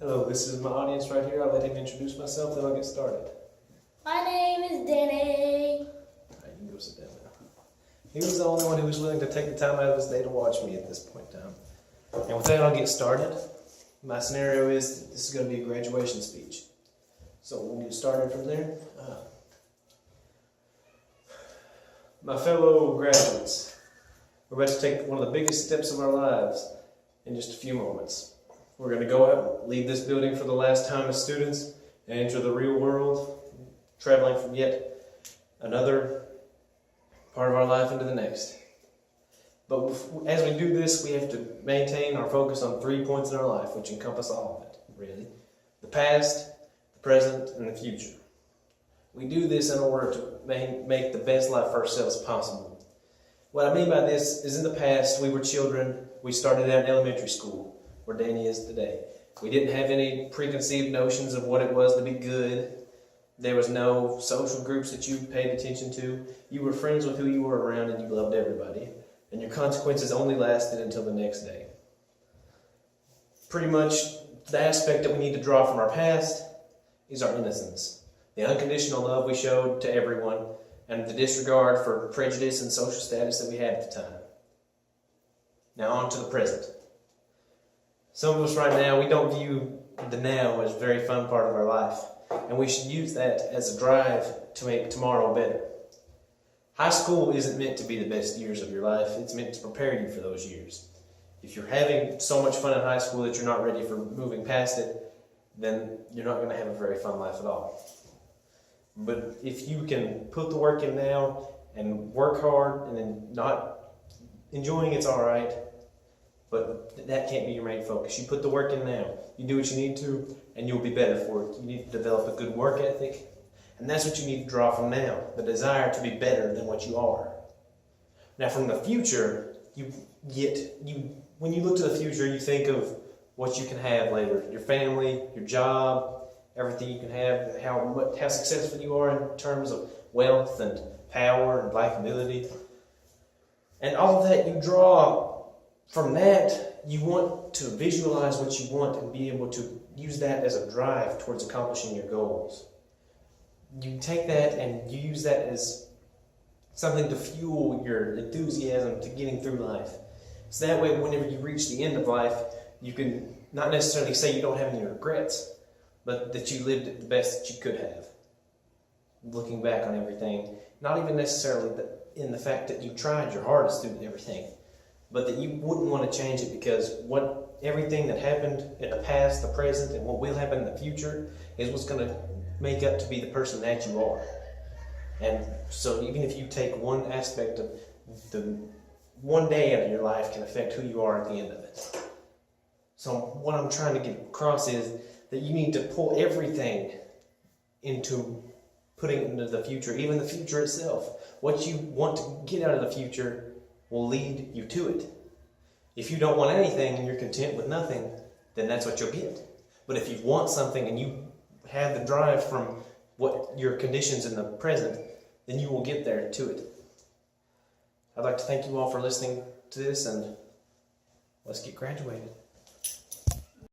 Hello, this is my audience right here. I'll let him introduce myself, then I'll get started. My name is Danny. Alright, you can go sit down now. He was the only one who was willing to take the time out of his day to watch me at this point in time. And with that, I'll get started. My scenario is this is going to be a graduation speech. So we'll get started from there. My fellow graduates, we're about to take one of the biggest steps of our lives in just a few moments. We're going to go out, leave this building for the last time as students, and enter the real world, traveling from yet another part of our life into the next. But as we do this, we have to maintain our focus on 3 points in our life, which encompass all of it, really. The past, the present, and the future. We do this in order to make the best life for ourselves possible. What I mean by this is in the past, we were children. We started out in elementary school, where Danny is today. We didn't have any preconceived notions of what it was to be good. There was no social groups that you paid attention to. You were friends with who you were around and you loved everybody. And your consequences only lasted until the next day. Pretty much the aspect that we need to draw from our past is our innocence. The unconditional love we showed to everyone and the disregard for prejudice and social status that we had at the time. Now on to the present. Some of us right now, we don't view the now as a very fun part of our life. And we should use that as a drive to make tomorrow better. High school isn't meant to be the best years of your life. It's meant to prepare you for those years. If you're having so much fun in high school that you're not ready for moving past it, then you're not going to have a very fun life at all. But if you can put the work in now and work hard and then not enjoying it's all right, but that can't be your main focus. You put the work in now. You do what you need to, and you'll be better for it. You need to develop a good work ethic, and that's what you need to draw from now, the desire to be better than what you are. Now from the future, when you look to the future, you think of what you can have later. Your family, your job, everything you can have, how successful you are in terms of wealth and power and likability. And all of that you draw from that. You want to visualize what you want and be able to use that as a drive towards accomplishing your goals. You take that and you use that as something to fuel your enthusiasm to getting through life. So that way, whenever you reach the end of life, you can not necessarily say you don't have any regrets, but that you lived it the best that you could have. Looking back on everything, not even necessarily in the fact that you tried your hardest through everything, but that you wouldn't want to change it because everything that happened in the past, the present, and what will happen in the future is what's going to make up to be the person that you are. And so even if you take one aspect of the one day out of your life can affect who you are at the end of it. So what I'm trying to get across is that you need to pull everything into putting it into the future, even the future itself. What you want to get out of the future will lead you to it. If you don't want anything and you're content with nothing, then that's what you'll get. But if you want something and you have the drive from what your conditions in the present, then you will get there to it. I'd like to thank you all for listening to this, and let's get graduated.